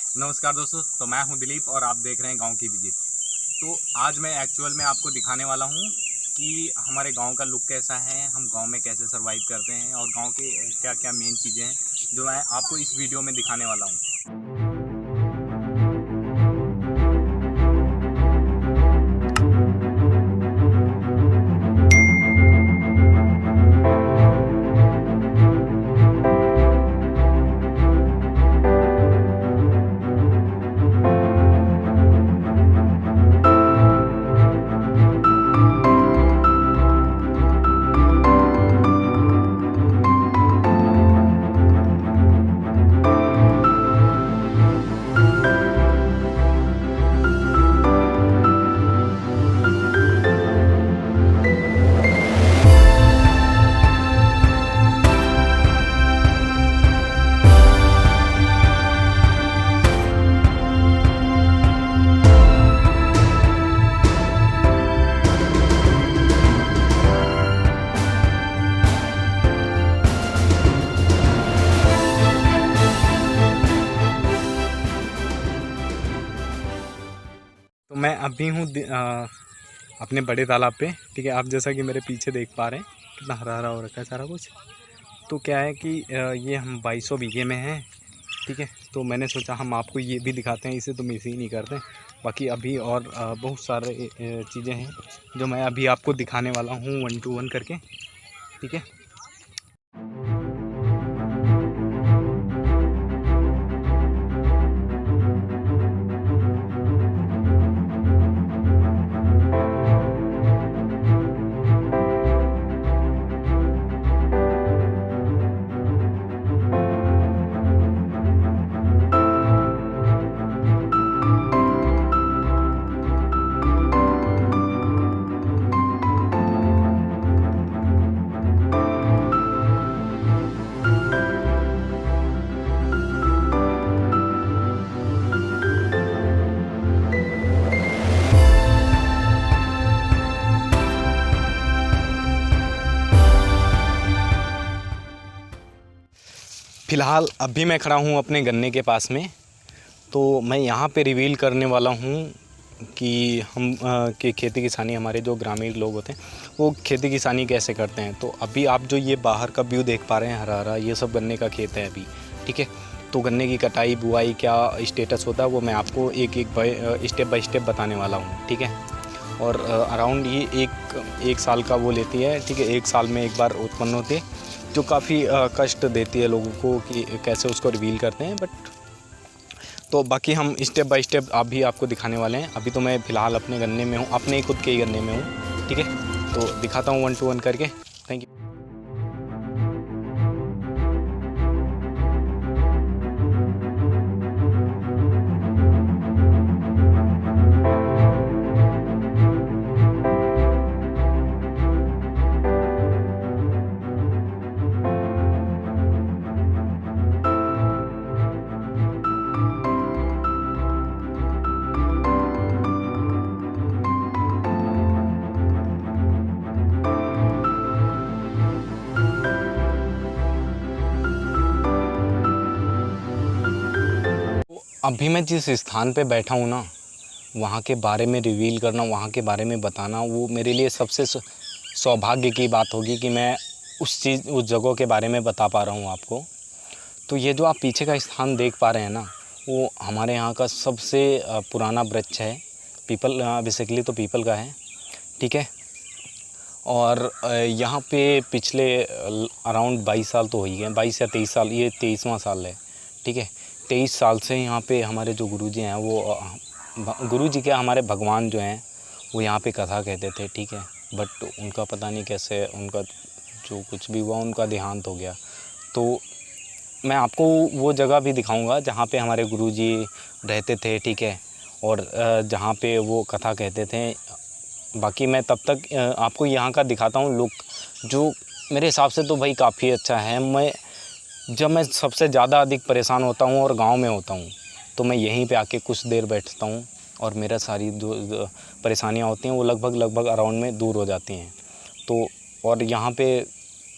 नमस्कार दोस्तों, तो मैं हूं दिलीप और आप देख रहे हैं गांव की विजिट। तो आज मैं एक्चुअल में आपको दिखाने वाला हूं कि हमारे गांव का लुक कैसा है, हम गांव में कैसे सरवाइव करते हैं और गांव के क्या क्या मेन चीज़ें हैं जो मैं आपको इस वीडियो में दिखाने वाला हूं। तो मैं अभी हूँ अपने बड़े तालाब पे। ठीक है, आप जैसा कि मेरे पीछे देख पा रहे हैं कितना हरा हरा हो रखा है सारा कुछ। तो क्या है कि ये हम 2200 बीघे में हैं। ठीक है, तो मैंने सोचा हम आपको ये भी दिखाते हैं, इसे तो मिस ही नहीं करते। बाकी अभी और बहुत सारे चीज़ें हैं जो मैं अभी आपको दिखाने वाला हूँ 1 to 1 करके। ठीक है, फ़िलहाल अभी मैं खड़ा हूँ अपने गन्ने के पास में। तो मैं यहाँ पे रिवील करने वाला हूँ कि हम कि खेती किसानी, हमारे जो ग्रामीण लोग होते हैं वो खेती किसानी कैसे करते हैं। तो अभी आप जो ये बाहर का व्यू देख पा रहे हैं हरा हरा, ये सब गन्ने का खेत है अभी। ठीक है, तो गन्ने की कटाई बुआई क्या स्टेटस होता है वो मैं आपको एक स्टेप बाय स्टेप बताने वाला हूँ। ठीक है, और अराउंड ये एक साल का वो लेती है। ठीक है, एक साल में एक बार उत्पन्न होती है, जो काफ़ी कष्ट देती है लोगों को कि कैसे उसको रिवील करते हैं। बट तो बाकी हम स्टेप बाय स्टेप अभी आपको दिखाने वाले हैं। अभी तो मैं फ़िलहाल अपने गन्ने में हूँ, अपने खुद के ही गन्ने में हूँ। ठीक है, तो दिखाता हूँ 1 to 1 करके। Thank you. अभी मैं जिस स्थान पे बैठा हूँ ना, वहाँ के बारे में रिवील करना, वहाँ के बारे में बताना, वो मेरे लिए सबसे सौभाग्य की बात होगी कि मैं उस जगह के बारे में बता पा रहा हूँ आपको। तो ये जो आप पीछे का स्थान देख पा रहे हैं ना, वो हमारे यहाँ का सबसे पुराना वृक्ष है। पीपल, बेसिकली तो पीपल का है। ठीक है, और यहाँ पे पिछले अराउंड 22 साल तो हो ही गए, 22 या 23 साल, ये 23वां साल है। ठीक है, 23 साल से यहाँ पे हमारे जो गुरुजी हैं, वो गुरुजी क्या, हमारे भगवान जो हैं वो यहाँ पे कथा कहते थे। ठीक है, बट उनका पता नहीं कैसे, उनका जो कुछ भी हुआ, उनका देहांत हो गया। तो मैं आपको वो जगह भी दिखाऊंगा जहाँ पे हमारे गुरुजी रहते थे। ठीक है, और जहाँ पे वो कथा कहते थे। बाकी मैं तब तक आपको यहाँ का दिखाता हूँ लुक, जो मेरे हिसाब से तो भाई काफ़ी अच्छा है। जब मैं सबसे ज़्यादा अधिक परेशान होता हूँ और गांव में होता हूँ, तो मैं यहीं पे आके कुछ देर बैठता हूँ और मेरा सारी जो परेशानियाँ होती हैं वो लगभग अराउंड में दूर हो जाती हैं। तो और यहाँ पे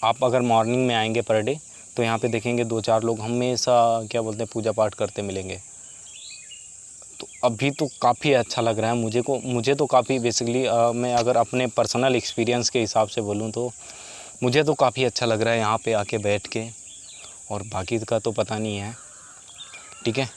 आप अगर मॉर्निंग में आएंगे पर डे, तो यहाँ पे देखेंगे 2-4 लोग हमेशा क्या बोलते हैं पूजा पाठ करते मिलेंगे। अभी तो काफ़ी अच्छा लग रहा है मुझे तो काफ़ी बेसिकली मैं अगर अपने पर्सनल एक्सपीरियंस के हिसाब से बोलूँ तो मुझे तो काफ़ी अच्छा लग रहा है यहाँ पे आके बैठ के, और बाकी का तो पता नहीं है। ठीक है।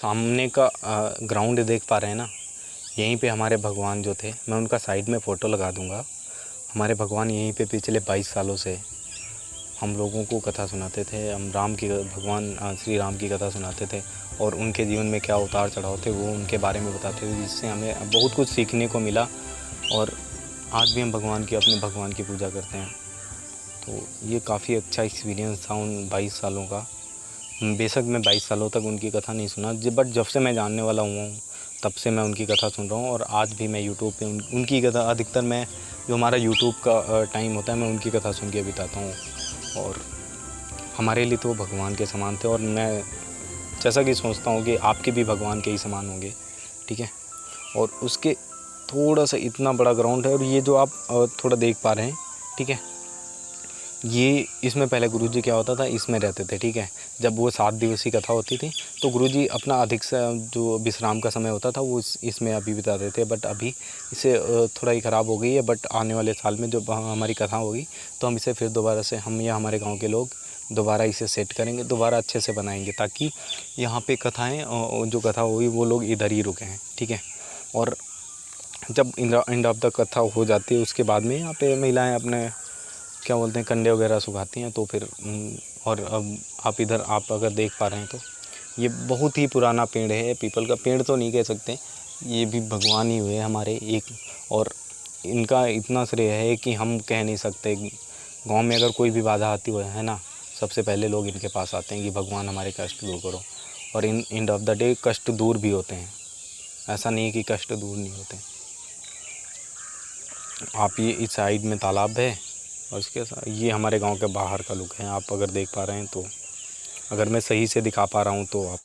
सामने का ग्राउंड देख पा रहे हैं ना, यहीं पे हमारे भगवान जो थे, मैं उनका साइड में फ़ोटो लगा दूंगा। हमारे भगवान यहीं पे पिछले 22 सालों से हम लोगों को कथा सुनाते थे। हम भगवान श्री राम की कथा सुनाते थे और उनके जीवन में क्या उतार चढ़ाव थे वो उनके बारे में बताते थे, जिससे हमें बहुत कुछ सीखने को मिला। और आज भी हम अपने भगवान की पूजा करते हैं। तो ये काफ़ी अच्छा एक्सपीरियंस था उन 22 सालों का। बेशक मैं 22 सालों तक उनकी कथा नहीं सुना, बट जब से मैं जानने वाला हुआ हूँ तब से मैं उनकी कथा सुन रहा हूँ। और आज भी मैं यूट्यूब पे उनकी कथा, अधिकतर मैं जो हमारा यूट्यूब का टाइम होता है, मैं उनकी कथा सुन के बिताता हूँ। और हमारे लिए तो वो भगवान के समान थे, और मैं जैसा कि सोचता हूँ कि आपके भी भगवान के ही समान होंगे। ठीक है। और उसके थोड़ा सा इतना बड़ा ग्राउंड है, और ये जो आप थोड़ा देख पा रहे हैं, ठीक है, ये इसमें पहले गुरुजी क्या होता था, इसमें रहते थे। ठीक है। जब वो 7 दिवसीय कथा होती थी तो गुरुजी अपना अधिक से जो विश्राम का समय होता था वो इसमें अभी बिताते थे। बट अभी इसे थोड़ा ही ख़राब हो गई है। बट आने वाले साल में जब हमारी कथा होगी तो हम इसे फिर दोबारा से, हम या हमारे गाँव के लोग दोबारा इसे सेट करेंगे, दोबारा अच्छे से बनाएंगे, ताकि यहाँ पे कथाएँ जो कथा होगी वो लोग इधर ही रुकें। ठीक है। और जब एंड ऑफ द कथा हो जाती है उसके बाद में यहाँ पे महिलाएँ अपने क्या बोलते हैं, कंडे वगैरह सुखाती हैं। तो फिर और अब आप अगर देख पा रहे हैं तो ये बहुत ही पुराना पेड़ है। पीपल का पेड़ तो नहीं कह सकते, ये भी भगवान ही हुए हमारे एक। और इनका इतना श्रेय है कि हम कह नहीं सकते। गांव में अगर कोई भी बाधा आती है ना, सबसे पहले लोग इनके पास आते हैं कि भगवान हमारे कष्ट दूर करो। और in end of the day कष्ट दूर भी होते हैं, ऐसा नहीं है कि कष्ट दूर नहीं होते। आप ये इस साइड में तालाब है और इसके साथ ये हमारे गांव के बाहर का लुक है। आप अगर देख पा रहे हैं तो, अगर मैं सही से दिखा पा रहा हूँ तो आप